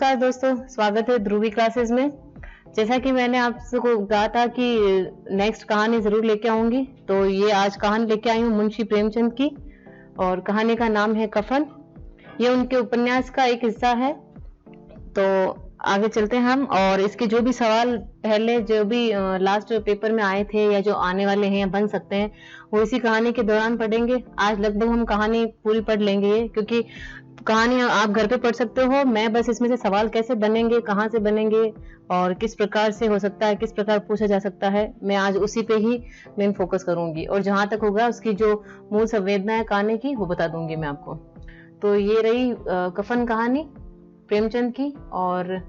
नमस्कार दोस्तों, स्वागत है ध्रुवी क्लासेस में। जैसा कि मैंने आपको कहा था कि नेक्स्ट कहानी जरूर लेके आऊंगी, तो ये आज कहानी लेके आई हूँ मुंशी प्रेमचंद की, और कहानी का नाम है कफन। ये उनके उपन्यास का एक हिस्सा है। तो आगे चलते हैं हम, और इसके जो भी सवाल पहले जो भी लास्ट पेपर में आए थे या जो आने वाले हैं या बन सकते हैं, वो इसी कहानी के दौरान पढ़ेंगे। आज लगभग हम कहानी पूरी पढ़ लेंगे ये, क्योंकि कहानी आप घर पे पढ़ सकते हो। मैं बस इसमें से सवाल कैसे बनेंगे, कहाँ से बनेंगे और किस प्रकार से हो सकता है, किस प्रकार पूछा जा सकता है, मैं आज उसी पे ही मेन फोकस करूंगी, और जहां तक होगा उसकी जो मूल संवेदना है कहानी की वो बता दूंगी मैं आपको। तो ये रही कफन कहानी प्रेमचंद की। और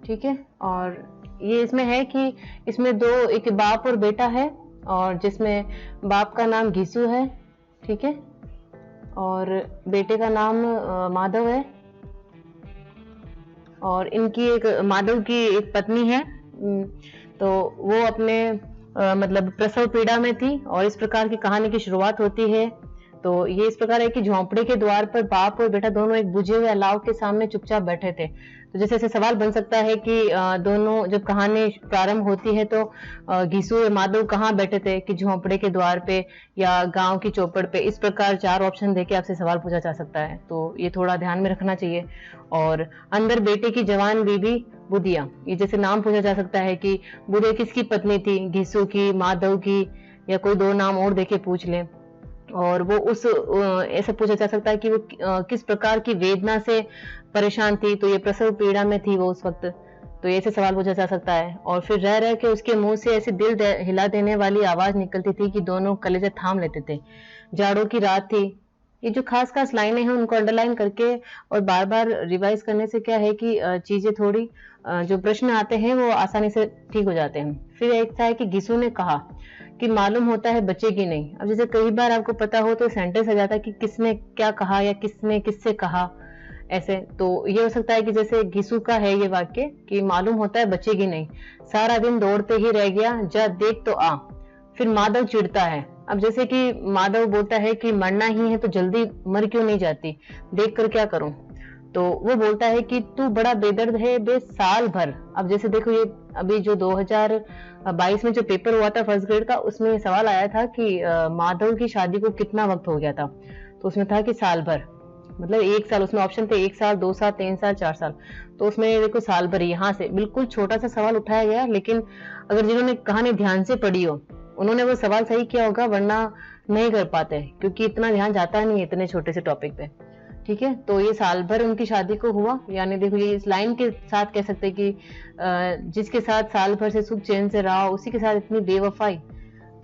ठीक है, और ये इसमें है कि इसमें एक बाप और बेटा है, और जिसमें बाप का नाम घीसू है, ठीक है, और बेटे का नाम माधव है। और इनकी माधव की एक पत्नी है, तो वो अपने मतलब प्रसव पीड़ा में थी, और इस प्रकार की कहानी की शुरुआत होती है। तो ये इस प्रकार है कि झोंपड़े के द्वार पर बाप और बेटा दोनों एक बुझे हुए अलाव के सामने चुपचाप बैठे थे। तो जैसे ऐसे सवाल बन सकता है कि दोनों जब कहानी प्रारंभ होती है तो घीसू और माधव कहाँ बैठे थे, कि झोंपड़े के द्वार पे या गांव की चौपड़ पे। इस प्रकार 4 ऑप्शन देके आपसे सवाल पूछा जा सकता है, तो ये थोड़ा ध्यान में रखना चाहिए। और अंदर बेटे की जवान बीबी बुधिया, ये जैसे नाम पूछा जा सकता है कि बुधिया किसकी पत्नी थी, घीसू की, माधव की, या कोई 2 नाम और देके पूछ ले। और वो उस ऐसे पूछा जा सकता है कि वो किस प्रकार की वेदना से परेशान थी, तो ये प्रसव पीड़ा में थी वो उस वक्त। तो ऐसे सवाल पूछा जा सकता है। और फिर रह रह के उसके मुंह से ऐसी हिला देने वाली आवाज निकलती थी कि दोनों कलेजे थाम लेते थे। जाड़ों की रात थी। ये जो खास खास लाइनें हैं उनको अंडरलाइन करके और बार बार रिवाइज करने से क्या है कि चीजें थोड़ी जो प्रश्न आते हैं वो आसानी से ठीक हो जाते हैं। फिर एक था है कि घीसू ने कहा कि मालूम होता है बचेगी नहीं। अब जैसे कई बार आपको पता हो तो सेंटेंस आ जाता है कि किसने क्या कहा या किसने किससे कहा, ऐसे। तो ये हो सकता है कि जैसे घीसू का है ये वाक्य कि मालूम होता है बचेगी नहीं, सारा दिन दौड़ते ही रह गया, जा देख तो आ। फिर माधव चिढ़ता है। अब जैसे कि माधव बोलता है कि मरना ही है तो जल्दी मर क्यों नहीं जाती, देख कर क्या करूं। तो वो बोलता है कि तू बड़ा बेदर्द है बे साल भर। अब जैसे देखो ये अभी जो 2022 में जो पेपर हुआ था फर्स्ट ग्रेड का, उसमें ये सवाल आया था कि माधव की शादी को कितना वक्त हो गया था, तो उसमें था कि साल भर, मतलब 1 साल। उसमें ऑप्शन थे 1 साल, 2 साल, 3 साल, 4 साल। तो उसमें देखो साल भर, यहाँ से बिल्कुल छोटा सा सवाल उठाया गया, लेकिन अगर जिन्होंने कहानी ध्यान से पढ़ी हो उन्होंने वो सवाल सही किया होगा, वरना नहीं कर पाते, क्योंकि इतना ध्यान जाता नहीं है इतने छोटे से टॉपिक पे। ठीक है, तो ये साल भर उनकी शादी को हुआ, यानी देखो ये इस लाइन के साथ कह सकते हैं कि जिसके साथ साल भर से सुख चैन से रहा उसी के साथ इतनी बेवफाई,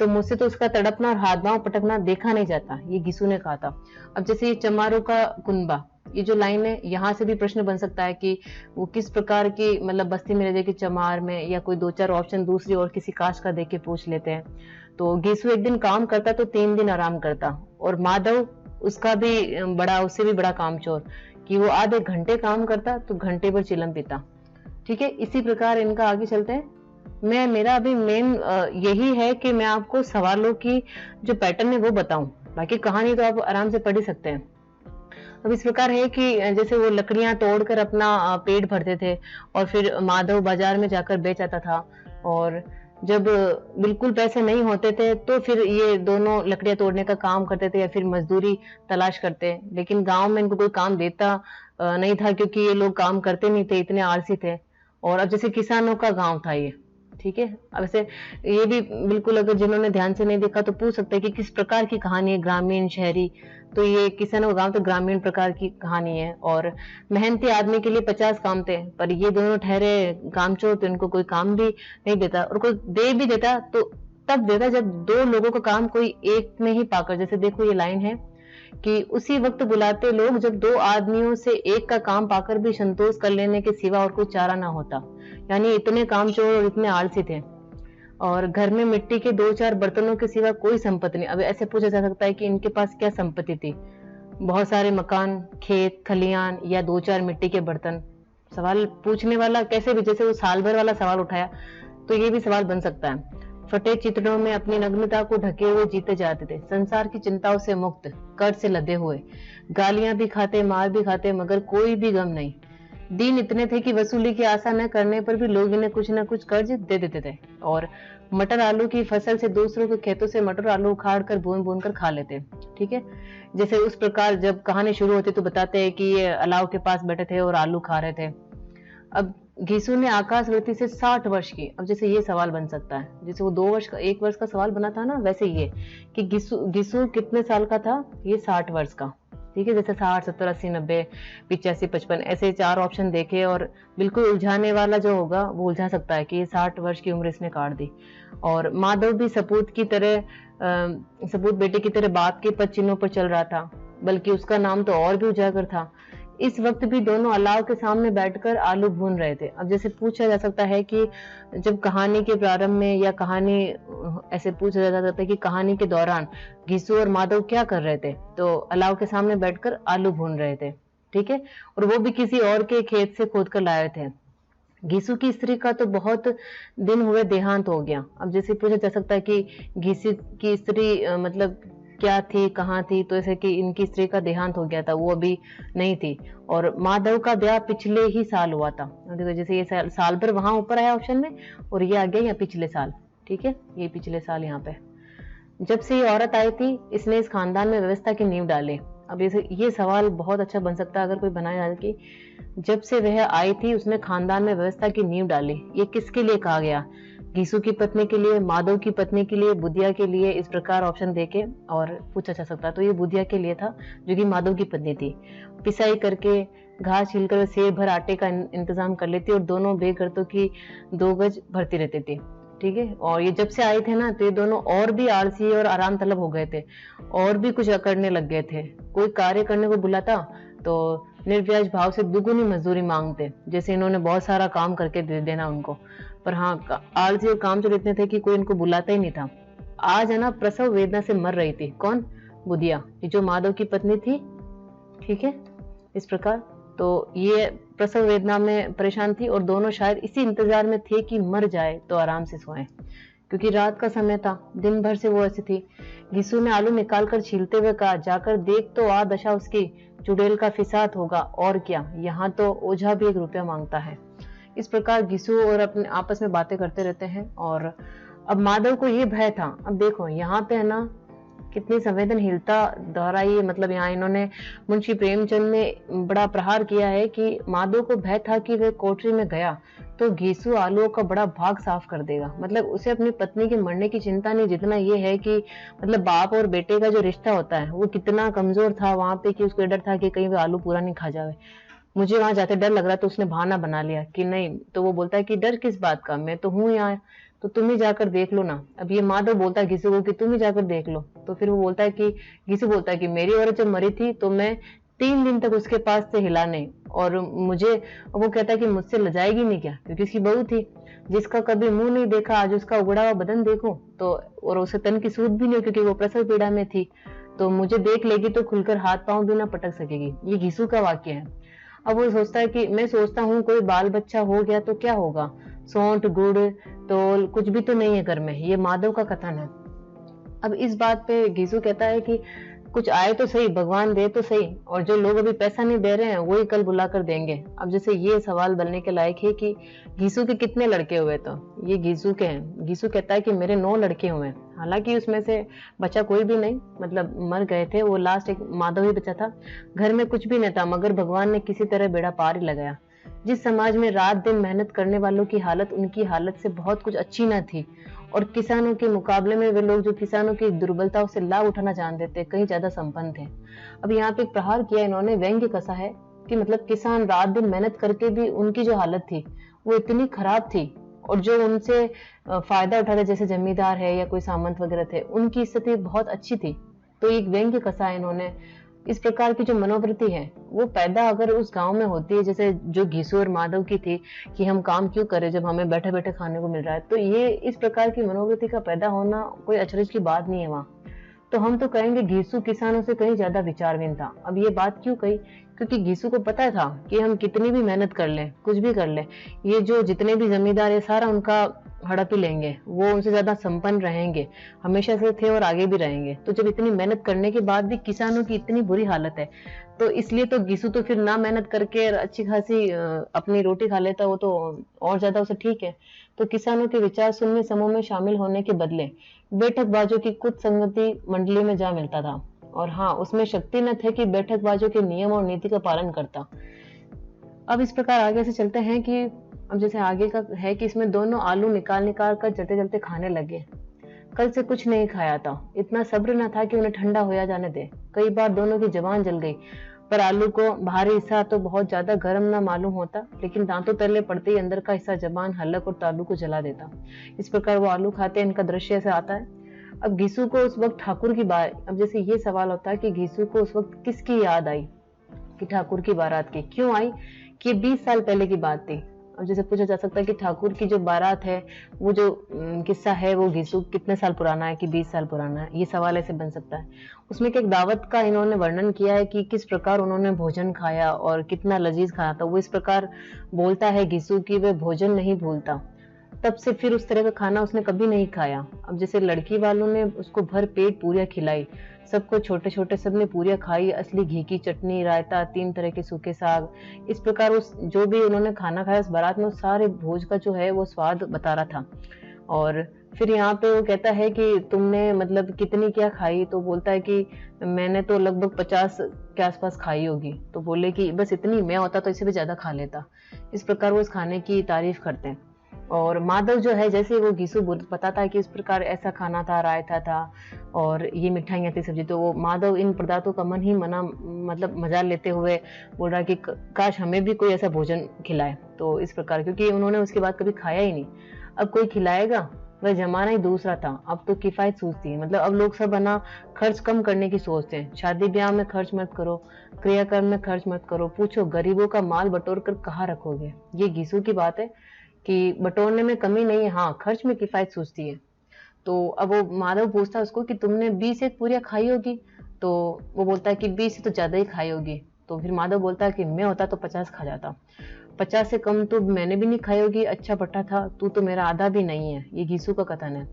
तो मुझसे तो उसका तड़पना और हाथ पांव पटकना देखा नहीं जाता, ये घीसू ने कहा था। अब जैसे ये चमारों का कुनबा, ये जो लाइन है, यहाँ से भी प्रश्न बन सकता है कि वो किस प्रकार की मतलब बस्ती में रहते कि चमार में, या कोई 2-4 ऑप्शन दूसरी और किसी कास्ट का देके पूछ लेते हैं। तो घीसू 1 दिन काम करता तो 3 दिन आराम करता, और माधव उसका भी बड़ा, उससे भी बड़ा कामचोर, कि वो आधे घंटे काम करता तो घंटे भर चिलम पीता। ठीक है, इसी प्रकार इनका आगे चलते हैं। मेरा अभी मेन यही है कि मैं आपको सवालों की जो पैटर्न है वो बताऊं, बाकी कहानी तो आप आराम से पढ़ ही सकते हैं। अब इस प्रकार है कि जैसे वो लकड़ियां तोड़कर अपना पेट भरते थे, और फिर माधव बाजार में जाकर बेच आता था, और जब बिल्कुल पैसे नहीं होते थे तो फिर ये दोनों लकड़ियां तोड़ने का काम करते थे या फिर मजदूरी तलाश करते। लेकिन गांव में इनको कोई काम देता नहीं था, क्योंकि ये लोग काम करते नहीं थे, इतने आलसी थे। और अब जैसे किसानों का गांव था ये, ठीक है। अब ऐसे ये भी बिल्कुल अगर जिन्होंने ध्यान से नहीं देखा तो पूछ सकते हैं कि किस प्रकार की कहानी है, ग्रामीण शहरी। तो ये किसानों का गांव तो ग्रामीण प्रकार की कहानी है, और मेहनती आदमी के लिए 50 काम थे, पर ये दोनों ठहरे कामचोर, तो इनको कोई काम भी नहीं देता, और कोई दे भी देता तो तब देता जब 2 लोगों का काम कोई एक में ही पाकर। जैसे देखो ये लाइन है कि उसी वक्त बुलाते लोग जब 2 आदमियों से एक का काम पाकर भी संतोष कर लेने के सिवा और कोई चारा ना होता। यानी इतने कामचोर और इतने आलसी थे। और घर में मिट्टी के 2-4 बर्तनों के सिवा कोई संपत्ति नहीं। अब ऐसे पूछा जा सकता है कि इनके पास क्या संपत्ति थी, बहुत सारे मकान, खेत खलियान, या 2-4 मिट्टी के बर्तन। सवाल पूछने वाला कैसे भी, जैसे वो साल भर वाला सवाल उठाया तो ये भी सवाल बन सकता है। फटे चित्रों में अपनी नग्नता को ढके हुए जीते जाते थे, संसार की चिंताओं से मुक्त, कर्ज से लदे हुए, गालियां भी खाते, मार भी खाते, मगर कोई भी गम नहीं। दिन इतने थे कि वसूली की आशा न करने पर भी लोग इन्हें कुछ न कुछ कर्ज दे देते थे और मटर आलू की फसल से दूसरों के खेतों से मटर आलू उखाड़ कर भून भून कर खा लेते। ठीक है, जैसे उस प्रकार जब कहानी शुरू होती तो बताते हैं कि ये अलाव के पास बैठे थे और आलू खा रहे थे। अब घीसू ने आकाशवृत्ति से 60 वर्ष की। अब जैसे ये सवाल बन सकता है, जैसे वो 2 वर्ष का 1 वर्ष का सवाल बना था ना, वैसे ये कि घीसू कितने साल का था, ये 60 वर्ष का। ठीक है, जैसे 60, 70, 80, 90, 85, 55 ऐसे 4 ऑप्शन देखे और बिल्कुल उलझाने वाला जो होगा वो उलझा सकता है कि ये 60 वर्ष की उम्र इसने काट दी। और माधव भी सपूत की तरह सपूत बेटे की तरह बाप के पद चिन्हों पर चल रहा था, बल्कि उसका नाम तो और भी उजागर था। इस वक्त भी दोनों अलाव के सामने बैठकर आलू भून रहे थे। अब जैसे पूछा जा सकता है कि जब कहानी के प्रारंभ में या कहानी ऐसे पूछा जा सकता है कि कहानी के दौरान घीसू और माधव क्या कर रहे थे, तो अलाव के सामने बैठकर आलू भून रहे थे। ठीक है, और वो भी किसी और के खेत से खोद कर लाए थे। घीसू की स्त्री का तो बहुत दिन हुए देहांत हो गया। अब जैसे पूछा जा सकता है कि घीसू की स्त्री मतलब क्या थी, कहाँ थी, तो ऐसे कि इनकी स्त्री का देहांत हो गया था, वो अभी नहीं थी। और माधव का ब्याह पिछले ही साल हुआ था। देखो जैसे ये साल भर वहां ऊपर आया ऑप्शन में और ये आ गया यहाँ पिछले साल। ठीक है, ये पिछले साल यहाँ पे जब से ये औरत आई थी इसने इस खानदान में व्यवस्था की नींव डाली। अब ये सवाल बहुत अच्छा बन सकता है अगर कोई बनाया जाए कि जब से वह आई थी उसने खानदान में व्यवस्था की नींव डाली। ये किसके लिए कहा गया, घीसू की पत्नी के लिए, माधव की पत्नी के लिए, बुधिया के लिए, इस प्रकार ऑप्शन देके और पूछा जा सकता है। तो ये बुधिया के लिए था जो कि माधव की पत्नी थी। पिसाई करके घास छीलकर सेर भर आटे का इंतजाम कर लेती और दोनों बेगर्तों की 2 गज भरती रहती थी। ठीक है, और ये जब से आए थे ना तो ये दोनों और भी आलसी और आराम तलब हो गए थे और भी कुछ करने लग गए थे। कोई कार्य करने को बुलाता तो निर्व्याज भाव से दुगुनी मजदूरी मांगते, जैसे इन्होंने बहुत सारा काम करके दे देना उनको। पर हाँ, आलसी और कामचोर इतने थे कि कोई इनको बुलाता ही नहीं था। आज है ना प्रसव वेदना से मर रही थी। कौन, बुधिया, जो माधव की पत्नी थी। ठीक है, इस प्रकार तो ये प्रसव वेदना में परेशान थी और दोनों शायद इसी इंतजार में थे कि मर जाए तो आराम से सोएं, क्योंकि रात का समय था। दिन भर से वो ऐसी थी। घीसू ने आलू निकालकर छीलते हुए कहा, जाकर देख तो आ दशा उसकी, चुड़ैल का फिसाद होगा और क्या, यहाँ तो ओझा भी 1 रुपया मांगता है। इस प्रकार घीसू और अपने आपस में बातें करते रहते हैं। और अब माधव को ये भय था। अब देखो यहाँ पे है ना कितनी संवेदनहीनता दोहराई, मतलब यहाँ इन्होंने मुंशी प्रेमचंद ने बड़ा प्रहार किया है कि माधव को भय था कि वह कोठरी में गया तो घीसू आलूओं का बड़ा भाग साफ कर देगा। मतलब उसे अपनी पत्नी के मरने की चिंता नहीं, जितना ये है कि मतलब बाप और बेटे का जो रिश्ता होता है वो कितना कमजोर था वहां पे, कि उसको डर था कि कहीं वो आलू पूरा नहीं खा जावे। मुझे वहां जाते डर लग रहा, तो उसने बहाना बना लिया कि नहीं, तो वो बोलता है कि डर किस बात का, मैं तो हूं यहाँ, तो तुम ही जाकर देख लो ना। अब ये माधव बोलता है घीसू को कि तुम ही जाकर देख लो। तो फिर वो बोलता है कि घीसू बोलता है कि मेरी औरत जब मरी थी तो मैं 3 दिन तक उसके पास से हिला नहीं, और मुझे, वो कहता है कि मुझसे लजाएगी नहीं क्या, क्योंकि उसकी बहू थी जिसका कभी मुंह नहीं देखा, आज उसका उगड़ा हुआ बदन देखूं तो, और उसे तन की सूद भी नहीं, क्योंकि वो प्रसव पीड़ा में थी, तो मुझे देख लेगी तो खुलकर हाथ पांव भी ना पटक सकेगी। ये घीसू का वाक्य है। अब वो सोचता है कि मैं सोचता हूँ कोई बाल बच्चा हो गया तो क्या होगा, सौंठ गुड़ तोल कुछ भी तो नहीं है घर में, ये माधव का कथन है। अब इस बात पे घीसू कहता है कि कुछ आए तो सही, भगवान दे तो सही, और जो लोग अभी पैसा नहीं दे रहे हैं वही कल बुला कर देंगे। अब जैसे ये सवाल बनने के लायक है कि घीसू के कितने लड़के हुए, तो ये घीसू के हैं। घीसू कहता है कि मेरे 9 लड़के हुए, हालांकि उसमें से बचा कोई भी नहीं, मतलब मर गए थे वो, लास्ट एक माधव ही बचा था। घर में कुछ भी नहीं था, मगर भगवान ने किसी तरह बेड़ा पार ही लगाया। जिस समाज में रात दिन मेहनत करने वालों की हालत उनकी हालत से बहुत कुछ अच्छी न थी, और किसानों के मुकाबले में वे लोग जो किसानों की दुर्बलताओं से लाभ उठाना जानते थे कहीं ज्यादा संपन्न थे। अब यहाँ पे एक प्रहार किया इन्होंने, व्यंग्य कसा है कि मतलब किसान रात दिन मेहनत करके भी उनकी जो हालत थी वो इतनी खराब थी, और जो उनसे फायदा उठाते जैसे जमींदार है या कोई सामंत वगैरह थे उनकी स्थिति बहुत अच्छी थी। तो एक व्यंग्य कसा है इन्होंने। इस प्रकार की जो मनोवृत्ति है वो पैदा अगर उस गांव में होती है जैसे जो घीसू और माधव की थी कि हम काम क्यों करें जब हमें बैठे बैठे खाने को मिल रहा है, तो ये इस प्रकार की मनोवृत्ति का पैदा होना कोई अचरज की बात नहीं है वहां। तो हम तो कहेंगे घीसू किसानों से कहीं ज्यादा विचारहीन था। अब ये बात क्यों कही? क्योंकि घीसू को पता था कि हम कितनी भी मेहनत कर लें, कुछ भी कर लें, ये जो जितने भी जमींदार है सारा उनका हड़प ही लेंगे, वो उनसे ज्यादा संपन्न रहेंगे, हमेशा से थे और आगे भी रहेंगे। तो जब इतनी मेहनत करने के बाद भी किसानों की इतनी बुरी हालत है, तो इसलिए तो घीसू तो फिर ना मेहनत करके अच्छी खासी अपनी रोटी खा लेता, वो तो और ज्यादा उसे ठीक है। तो किसानों के विचार सुनने समूह में शामिल होने के बदले बैठकबाजों की कुछ संगति मंडली में जा मिलता था। और हाँ, उसमें शक्ति न थे कि बैठकबाजों के नियम और नीति का पालन करता। अब इस प्रकार आगे से चलते हैं कि अब जैसे आगे का है कि इसमें दोनों आलू निकाल निकाल कर चलते चलते खाने लगे। कल से कुछ नहीं खाया था, इतना सब्र न था कि उन्हें ठंडा होया जाने दे। कई बार दोनों की जबान जल गई, पर आलू को बाहरी हिस्सा तो बहुत ज्यादा गर्म न मालूम होता, लेकिन दांतों तले पड़ते ही अंदर का हिस्सा जबान, हलक और तालू को जला देता। इस प्रकार वो आलू खाते, इनका दृश्य ऐसे आता है। अब घीसू को उस वक्त ठाकुर की बात, अब जैसे ये सवाल होता है कि घीसू को उस वक्त किसकी याद आई, कि ठाकुर की बारात की क्यों आई, कि 20 साल पहले की बात थी। अब जैसे पूछा जा सकता है कि ठाकुर की जो बारात है, वो जो किस्सा है, वो घीसू कितने साल पुराना है, कि 20 साल पुराना है, ये सवाल ऐसे बन सकता है। उसमें एक दावत का इन्होंने वर्णन किया है कि किस प्रकार उन्होंने भोजन खाया और कितना लजीज खाया था। वो इस प्रकार बोलता है घीसू की वह भोजन नहीं भूलता, तब से फिर उस तरह का खाना उसने कभी नहीं खाया। अब जैसे लड़की वालों ने उसको भर पेट पूरियां खिलाई, सबको छोटे छोटे सबने पूरियां खाई, असली घी की चटनी, रायता, 3 तरह के सूखे साग। इस प्रकार उस जो भी उन्होंने खाना खाया उस बारात में, उस सारे भोज का जो है वो स्वाद बता रहा था। और फिर यहाँ पे वो कहता है कि तुमने मतलब कितनी क्या खाई, तो बोलता है कि मैंने तो लगभग 50 के आसपास खाई होगी। तो बोले कि बस इतनी, मैं होता तो इससे भी ज्यादा खा लेता। इस प्रकार वो इस खाने की तारीफ करते हैं। और माधव जो है, जैसे वो घीसू बताता है कि इस प्रकार ऐसा खाना था, रायता था और ये मिठाइयाँ थी, सब्जी, तो वो माधव इन पदार्थों का मन ही मना मतलब मजा लेते हुए बोल रहा है कि काश हमें भी कोई ऐसा भोजन खिलाए। तो इस प्रकार, क्योंकि उन्होंने उसके बाद कभी खाया ही नहीं, अब कोई खिलाएगा। वह जमाना ही दूसरा था, अब तो किफायत सूझती है। मतलब अब लोग सब है ना खर्च कम करने की सोचते हैं। शादी ब्याह में खर्च मत करो, क्रियाकर्म में खर्च मत करो, पूछो गरीबों का माल बटोर कर कहाँ रखोगे। ये घीसू की बात है कि बटोरने में कमी नहीं है, हाँ खर्च में किफायत सूझती है। तो अब वो माधव पूछता है उसको कि तुमने 20 एक पूरियां खाई होगी, तो वो बोलता है कि 20 से तो ज्यादा ही खाई होगी। तो फिर माधव बोलता है कि मैं होता तो 50 खा जाता, 50 से कम तो मैंने भी नहीं खाई होगी, अच्छा पट्टा था, तू तो मेरा आधा भी नहीं है। ये घीसू का कथन है।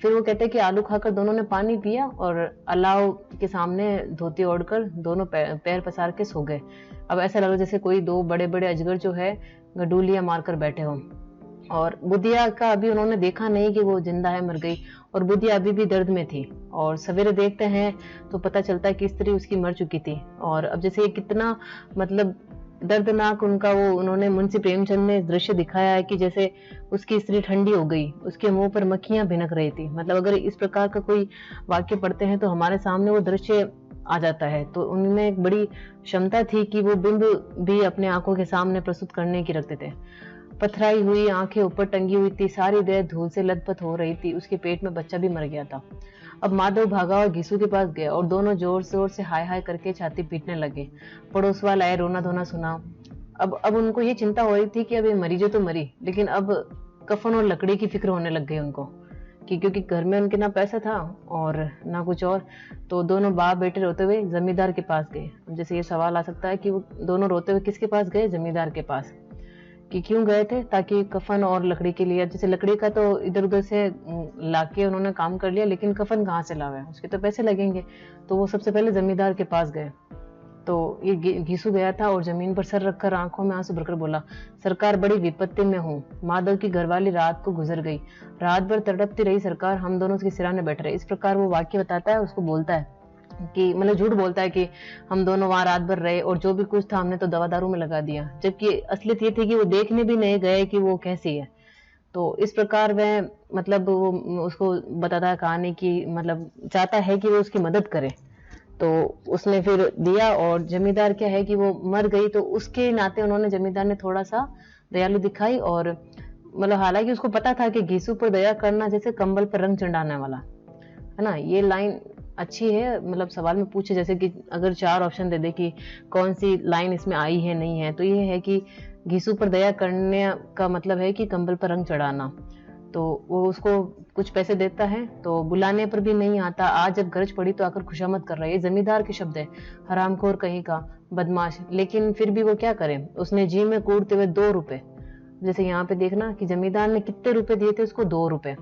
फिर वो कहते हैं कि आलू खाकर दोनों ने पानी पिया और अलाव के सामने धोती ओढ़कर दोनों पैर पसार के सो गए। अब ऐसा लग रहा जैसे कोई दो बड़े बड़े अजगर जो है गडूलियां मारकर बैठे हों। और बुधिया का अभी उन्होंने देखा नहीं कि वो जिंदा है, मर गई, और बुधिया अभी भी दर्द में थी। और सवेरे देखते हैं तो पता चलता है कि स्त्री उसकी मर चुकी थी। और अब जैसे ये कितना मतलब दर्दनाक उनका वो उन्होंने मुंशी प्रेमचंद ने दृश्य दिखाया है कि जैसे उसकी स्त्री ठंडी हो गई, उसके मुंह पर मक्खियां भिनक रही थी। मतलब अगर इस प्रकार का कोई वाक्य पढ़ते हैं तो हमारे सामने वो दृश्य आ जाता है। तो उनमें एक बड़ी क्षमता थी कि वो बिंब भी अपने आंखों के सामने प्रस्तुत करने की रखते थे। पथराई हुई आंखें ऊपर टंगी हुई थी, सारी देह धूल से लथपथ हो रही थी, उसके पेट में बच्चा भी मर गया था। अब माधव भागा और घीसू के पास गया और दोनों जोर जोर से हाय हाय करके छाती पीटने लगे। पड़ोस वाले आए, रोना धोना सुना। अब उनको ये चिंता हो रही थी कि अब ये मरी जो तो मरी, लेकिन अब कफन और लकड़ी की फिक्र होने लग गई उनको, कि क्योंकि घर में उनके ना पैसा था और ना कुछ और। तो दोनों बाप बेटे रोते हुए जमींदार के पास गए। अब जैसे ये सवाल आ सकता है कि वो दोनों रोते हुए किसके पास गए? जमींदार के पास। कि क्यों गए थे? ताकि कफन और लकड़ी के लिए। जैसे लकड़ी का तो इधर उधर से लाके उन्होंने काम कर लिया, लेकिन कफन कहाँ से लावे, उसके तो पैसे लगेंगे। तो वो सबसे पहले जमींदार के पास गए। तो ये घीसू गया था और जमीन पर सर रखकर आंखों में आंसू भरकर बोला, सरकार बड़ी विपत्ति में हूँ। माधव की घरवाली रात को गुजर गई, रात भर तड़पती रही सरकार, हम दोनों उसके सिराने बैठ रहे। इस प्रकार वो वाक्य बताता है, उसको बोलता है कि मतलब झूठ बोलता है कि हम दोनों वहां रात भर रहे और जो भी कुछ था हमने तो दवा दारू में लगा दिया, जबकि असलियत ये थी कि वो देखने भी नहीं गए कि वो कैसी है। तो इस प्रकार वह मतलब वो उसको बताता है कहानी की, मतलब चाहता है कि वो उसकी मदद करे। तो उसने फिर दिया और जमींदार क्या है कि वो मर गई, तो उसके नाते उन्होंने जमींदार ने थोड़ा सा दयालु दिखाई। और मतलब हालांकि उसको पता था कि घीसू पर दया करना जैसे कंबल पर रंग चढ़ाने वाला है ना। ये लाइन अच्छी है, मतलब सवाल में पूछे जैसे कि अगर 4 ऑप्शन दे दे कि कौन सी लाइन इसमें आई है नहीं है, तो ये है कि घीसू पर दया करने का मतलब है कि कंबल पर रंग चढ़ाना। तो वो उसको कुछ पैसे देता है, तो बुलाने पर भी नहीं आता। आज जब गरज पड़ी तो आकर खुशामद कर रहा है। ये जमींदार के शब्द है, हरामखोर कहीं का, बदमाश। लेकिन फिर भी वो क्या करे, उसने जी में कूदते हुए 2 रुपए, जैसे यहाँ पे देखना कि जमींदार ने कितने रुपए दिए थे उसको, 2 रुपए,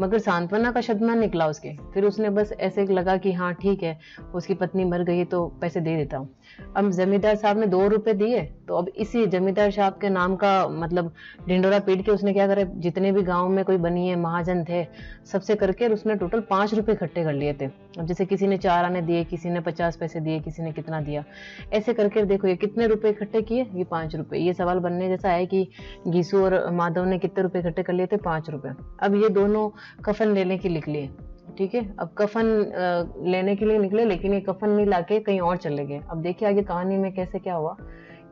मगर सांत्वना का शब्द ना निकला उसके। फिर उसने बस ऐसे लगा कि हाँ ठीक है, उसकी पत्नी मर गई तो पैसे दे देता हूँ। अब जमींदार साहब ने 2 रुपए दिए, तो अब इसी जमींदार साहब के नाम का मतलब ढिंडोरा पीट के उसने क्या करे, जितने भी गांव में कोई बनिए महाजन थे सबसे करके उसने टोटल 5 रुपए इकट्ठे कर लिए थे। अब जैसे किसी ने 4 आने दिए, किसी ने 50 पैसे दिए, किसी ने कितना दिया, ऐसे करके देखो ये कितने रुपए इकट्ठे किए, ये 5 रुपए। ये सवाल बनने जैसा है कि गीसू और माधव ने कितने रुपए इकट्ठे कर लिए थे, 5 रुपए। अब ये दोनों कफन लेने के निकले, ठीक है। अब कफन लेने के लिए निकले, लेकिन ये कफन नहीं लाके कहीं और चले गए। अब देखिए आगे कहानी में कैसे क्या हुआ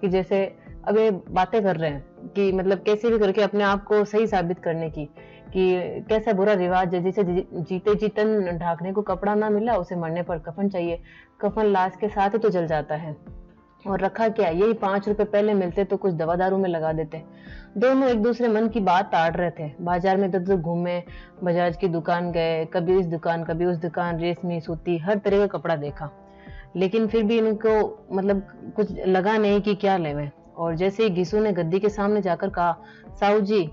कि जैसे अब ये बातें कर रहे हैं कि मतलब कैसे भी करके अपने आप को सही साबित करने की, कि कैसा बुरा रिवाज है, जिसे जीते जी तन ढाकने को कपड़ा ना मिला उसे मरने पर कफन चाहिए। कफन लाश के साथ ही तो जल जाता है, और रखा क्या, यही 5 रुपए पहले मिलते तो कुछ दवा दारू में लगा देते। दोनों एक दूसरे मन की बात ताड़ रहे थे। बाजार में इधर घूमे, बजाज की दुकान गए, कभी इस दुकान कभी उस दुकान, रेशमी सूती हर तरह का कपड़ा देखा, लेकिन फिर भी इनको मतलब कुछ लगा नहीं कि क्या लेवे। और जैसे ही घिसू ने गद्दी के सामने जाकर कहा, साहू जी,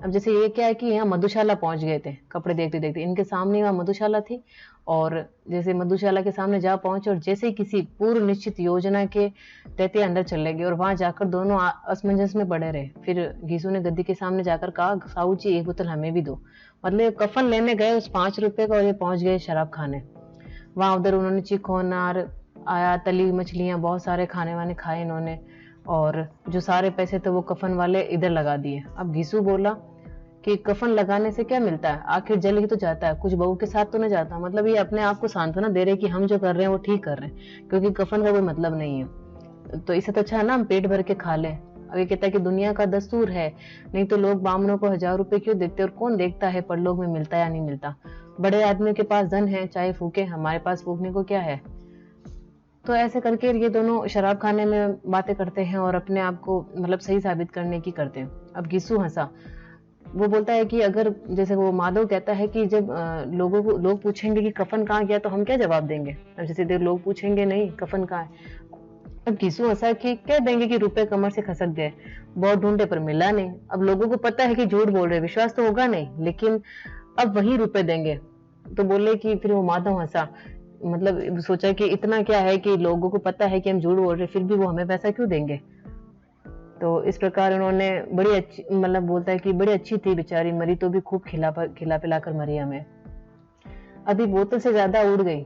अब जैसे ये क्या है कि यहाँ मधुशाला पहुंच गए थे, कपड़े देखते देखते इनके सामने वहाँ मधुशाला थी, और जैसे मधुशाला के सामने जा पहुंचे और जैसे किसी पूर्व निश्चित योजना के तहत अंदर चले गए, और वहां जाकर दोनों असमंजस में पड़े रहे। फिर घीसू ने गद्दी के सामने जाकर कहा, साहू जी एक बोतल हमें भी दो। मतलब कफन लेने गए उस 5 रुपए का, और ये पहुंच गए शराब खाने। वहां उधर उन्होंने चिको नार आया, तली मछलियां, बहुत सारे खाने वाने खाए इन्होंने, और जो सारे पैसे थे वो कफन वाले इधर लगा दिए। अब घीसू बोला कि कफन लगाने से क्या मिलता है, आखिर जल ही तो जाता है, कुछ बहू के साथ तो नहीं जाता। मतलब ये अपने आप को सांत्वना दे रहे कि हम जो कर रहे हैं वो ठीक कर रहे हैं, क्योंकि कफन का कोई मतलब नहीं है। तो इससे तो अच्छा है ना हम पेट भर के खा लें। अब ये कहता है कि दुनिया का दस्तूर है, नहीं तो लोग बामनों को 1000 रुपए क्यों देते, और कौन देखता है परलोक में मिलता या नहीं मिलता। बड़े आदमियों के पास धन है, चाहे फूके, हमारे पास फूकने को क्या है। तो ऐसे करके ये दोनों शराब खाने में बातें करते हैं और अपने आप को मतलब सही साबित करने की करते हैं। अब घिसू हंसा, वो बोलता है कि अगर जैसे वो माधव कहता है कि जब लोग पूछेंगे कि कफन कहाँ गया तो हम क्या जवाब देंगे। अब जैसे देर लोग पूछेंगे नहीं कफन कहाँ है, अब घिसू हंसा कि कह देंगे कि रुपए कमर से खसक गए, बहुत ढूंढे पर मिला नहीं। अब लोगों को पता है कि झूठ बोल रहे, विश्वास तो होगा नहीं, लेकिन अब वही रुपए देंगे। तो बोले कि फिर वो माधव हंसा, मतलब सोचा कि इतना क्या है कि लोगों को पता है कि हम झूठ बोल रहे, फिर भी वो हमें पैसा क्यों देंगे। तो इस प्रकार उन्होंने बड़ी अच्छी, मतलब बोलता है कि बड़ी अच्छी थी बेचारी, मरी तो भी खूब खिला पिला कर मरी हमें, अभी बोतल से ज्यादा उड़ गई।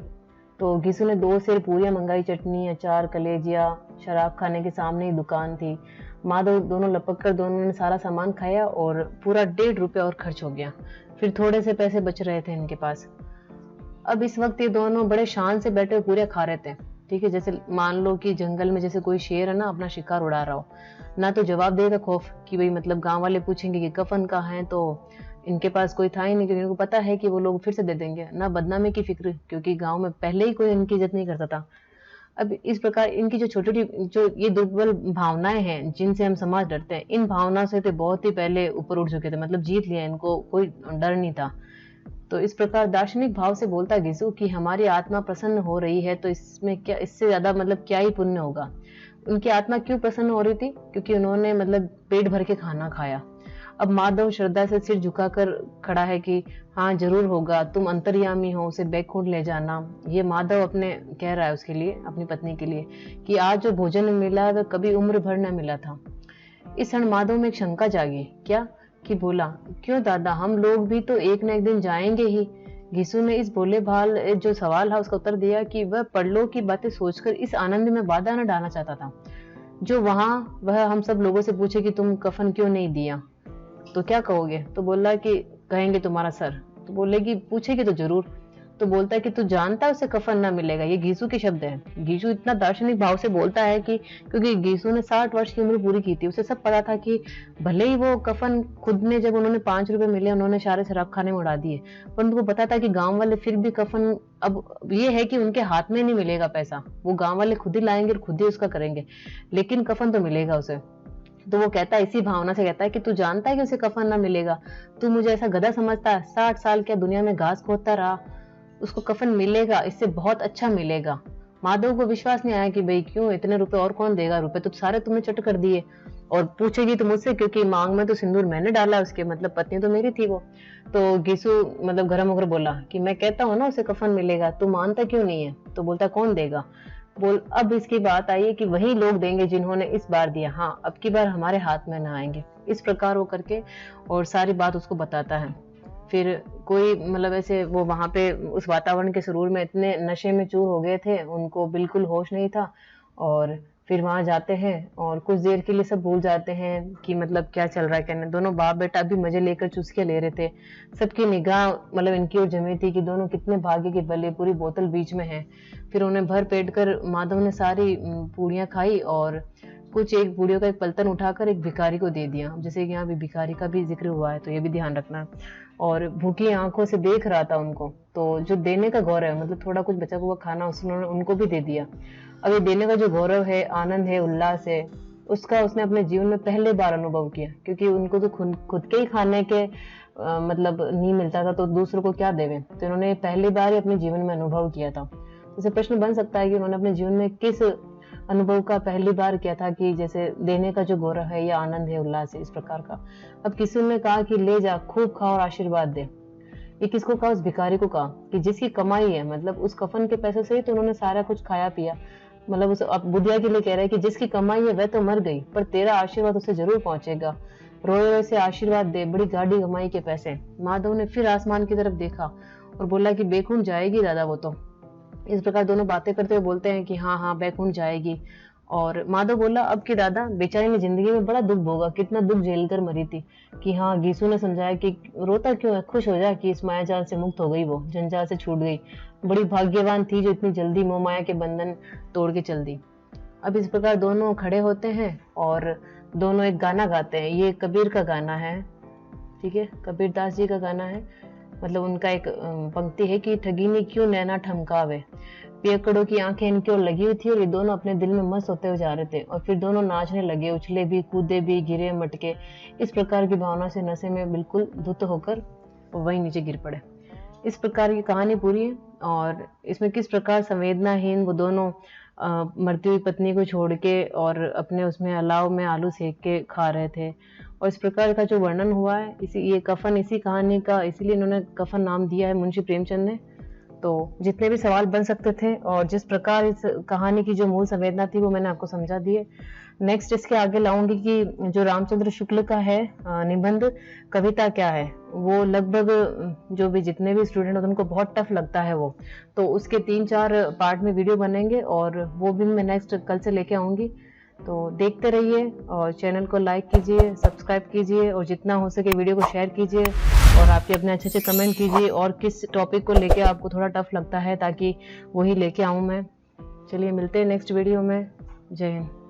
तो घिसू ने 2 सेर पूरियां मंगाई, चटनी, अचार, कलेजिया। शराब खाने के सामने ही दुकान थी। माधव दोनों लपक कर दोनों ने सारा सामान खाया और पूरा 1.5 रुपए और खर्च हो गया। फिर थोड़े से पैसे बच रहे थे इनके पास। अब इस वक्त ये दोनों बड़े शान से बैठे पूरे खा रहे थे, ठीक है। जैसे मान लो कि जंगल में जैसे कोई शेर है ना अपना शिकार उड़ा रहा हो, ना तो जवाब देगा खौफ कि भाई मतलब गांव वाले पूछेंगे कि कफन कहाँ है, तो इनके पास कोई था ही नहीं, क्योंकि इनको पता है कि वो लोग फिर से दे देंगे, ना बदनामी की फिक्र, क्योंकि गांव में पहले ही कोई इनकी इज्जत नहीं करता था। अब इस प्रकार इनकी जो छोटी छोटी जो ये दुर्बल भावनाएं हैं जिनसे हम समाज डरते हैं, इन भावनाओं से तो बहुत ही पहले ऊपर उठ चुके थे, मतलब जीत लिया, इनको कोई डर नहीं था। तो इस प्रकार दार्शनिक भाव से बोलता घिसू कि हमारी आत्मा प्रसन्न हो रही है तो इसमें क्या, इससे ज्यादा मतलब क्या ही पुण्य होगा। उनकी आत्मा क्यों प्रसन्न हो रही थी, क्योंकि उन्होंने मतलब पेट भर के खाना खाया। अब माधव श्रद्धा से सिर झुकाकर खड़ा है कि हाँ जरूर होगा, तुम अंतर्यामी हो, उसे बैकुंठ ले जाना। ये माधव अपने कह रहा है उसके लिए, अपनी पत्नी के लिए, कि आज जो भोजन मिला वह कभी उम्र भर न मिला था। इस क्षण माधव में एक शंका जागी, क्या, कि बोला, क्यों दादा, हम लोग भी तो एक न एक दिन जाएंगे ही। घिसू ने इस भोले भाल जो सवाल है उसका उत्तर दिया कि वह परलोक की बातें सोचकर इस आनंद में बाधा न डालना चाहता था जो वहां वह हम सब लोगों से पूछे कि तुम कफन क्यों नहीं दिया, तो क्या कहोगे। तो बोला कि कहेंगे तुम्हारा सर। तो बोले कि पूछेगी तो जरूर। तो बोलता है कि तू जानता है उसे कफन ना मिलेगा। ये घीसू के शब्द है। घीसू इतना दार्शनिक भाव से बोलता है कि क्योंकि घीसू ने 60 वर्ष की उम्र पूरी की थी, उसे सब पता था कि भले ही वो कफन खुद ने, जब उन्होंने 5 रुपए मिले उन्होंने सारे शराब खाने में उड़ा दिए, पर उनको पता था कि गांव वाले फिर भी कफन, अब ये है कि उनके हाथ में नहीं मिलेगा पैसा, वो गांव वाले खुद ही लाएंगे और खुद ही उसका करेंगे, लेकिन कफन तो मिलेगा उसे। तो वो कहता है, इसी भावना से कहता है कि तू जानता है कि उसे कफन ना मिलेगा, तू मुझे ऐसा गधा समझता है, 60 साल क्या दुनिया में घास खोदता रहा, उसको कफन मिलेगा, इससे बहुत अच्छा मिलेगा। माधव को विश्वास नहीं आया कि भाई क्यों, इतने रुपए और कौन देगा, रुपए तो सारे तुमने चट कर दिए, और पूछेगी तो मुझसे, क्योंकि मांग में तो सिंदूर मैंने डाला, उसके मतलब पत्नी तो मेरी थी वो। तो गिसु मतलब गरम होकर बोला कि मैं कहता हूँ ना उसे कफन मिलेगा, तू मानता क्यों नहीं है? तो बोलता कौन देगा? बोल अब इसकी बात आई है कि वही लोग देंगे जिन्होंने इस बार दिया, हाँ अब की बार हमारे हाथ में ना आएंगे। इस प्रकार वो करके और सारी बात उसको बताता है। फिर कोई मतलब ऐसे वो वहां पे उस वातावरण के सुरूर में इतने नशे में चूर हो गए थे, उनको बिल्कुल होश नहीं था। और फिर वहां जाते हैं और कुछ देर के लिए सब भूल जाते हैं कि मतलब क्या चल रहा है, क्या नहीं। दोनों बाप बेटा भी मजे लेकर चुस्कियां ले रहे थे। सबकी निगाह मतलब इनकी ओर जमी थी कि दोनों कितने भाग्य के बल्ले, पूरी बोतल बीच में है। फिर उन्हें भर पेट कर माधव ने सारी पूड़ियां खाई और कुछ एक पूड़ियों का एक पलतन उठाकर एक भिखारी को दे दिया। जैसे कि यहाँ भी भिखारी का भी जिक्र हुआ है, तो ये भी ध्यान रखना। और भूखी आंखों से देख रहा था उनको, तो जो देने का गौरव है, मतलब थोड़ा कुछ बचा हुआ खाना उसने उनको भी दे दिया। अब ये देने का जो गौरव है, आनंद है, उल्लास है, उसका उसने अपने जीवन में पहले बार अनुभव किया, क्योंकि उनको तो खुद के ही खाने के मतलब नहीं मिलता था, तो दूसरों को क्या देवे। तो इन्होंने पहली बार ही अपने जीवन में अनुभव किया था। जैसे प्रश्न बन सकता है कि उन्होंने अपने जीवन में किस अनुभव का पहली बार किया था, कि जैसे देने का जो गौरव है या आनंद है, उल्लास है, इस प्रकार का। अब किसी ने कहा कि ले जा, खूब खा और आशीर्वाद दे। ये किसको कहा? उस भिखारी को कहा कि जिसकी कमाई है, मतलब उस कफन के पैसे से ही तो उन्होंने सारा कुछ खाया पिया। मतलब उस अब बुधिया के लिए कह रहा है कि जिसकी कमाई है वह तो मर गई, पर तेरा आशीर्वाद उसे जरूर पहुंचेगा। रोए रोए से आशीर्वाद दे, बड़ी गाड़ी कमाई के पैसे। माधव ने फिर आसमान की तरफ देखा और बोला कि बैकुंठ जाएगी दादा वो तो। इस प्रकार दोनों बातें करते हुए बोलते हैं कि हाँ हाँ बैकुंठ जाएगी। और माधव बोला अब की दादा बेचारी ने जिंदगी में बड़ा दुख भोगा, कितना दुख झेल कर मरी थी। कि हाँ, गीसू ने समझाया कि रोता क्यों है, खुश हो जा कि इस माया जाल से मुक्त हो गई, वो जंजाल से छूट गई, बड़ी भाग्यवान थी जो इतनी जल्दी मोह माया के बंधन तोड़ के चल दी। अब इस प्रकार दोनों खड़े होते हैं और दोनों एक गाना गाते हैं। ये कबीर का गाना है, ठीक है, कबीर दास जी का गाना है। मतलब उनका एक पंक्ति है कि ठगीनी क्यों नैना ठमकावे, पियकड़ों की आंखें इनकी ओर लगी हुई थी और ये दोनों अपने दिल में मस्त होते हुए जा रहे थे। और फिर दोनों नाचने लगे, उछले भी, कूदे भी, गिरे मटके। इस प्रकार की भावना से नशे में बिल्कुल धुत होकर वहीं नीचे गिर पड़े। इस प्रकार की कहानी पूरी है। और इसमें किस प्रकार संवेदनाहीन वो दोनों मरती हुई पत्नी को छोड़ के और अपने उसमें अलाव में आलू सेक के खा रहे थे। और इस प्रकार का जो वर्णन हुआ है, ये कफन इसी कहानी का, इसीलिए इन्होंने कफन नाम दिया है मुंशी प्रेमचंद ने। तो जितने भी सवाल बन सकते थे और जिस प्रकार इस कहानी की जो मूल संवेदना थी वो मैंने आपको समझा दी है। नेक्स्ट इसके आगे लाऊंगी कि जो रामचंद्र शुक्ल का है निबंध कविता क्या है, वो लगभग जो भी जितने भी स्टूडेंट होते हैं उनको बहुत टफ लगता है वो। तो उसके 3-4 पार्ट में वीडियो बनेंगे और वो भी मैं नेक्स्ट कल से लेके आऊंगी। तो देखते रहिए और चैनल को लाइक कीजिए, सब्सक्राइब कीजिए और जितना हो सके वीडियो को शेयर कीजिए और आपके अपने अच्छे अच्छे कमेंट कीजिए और किस टॉपिक को लेके आपको थोड़ा टफ लगता है ताकि वही लेके आऊं मैं। चलिए मिलते हैं नेक्स्ट वीडियो में। जय हिंद।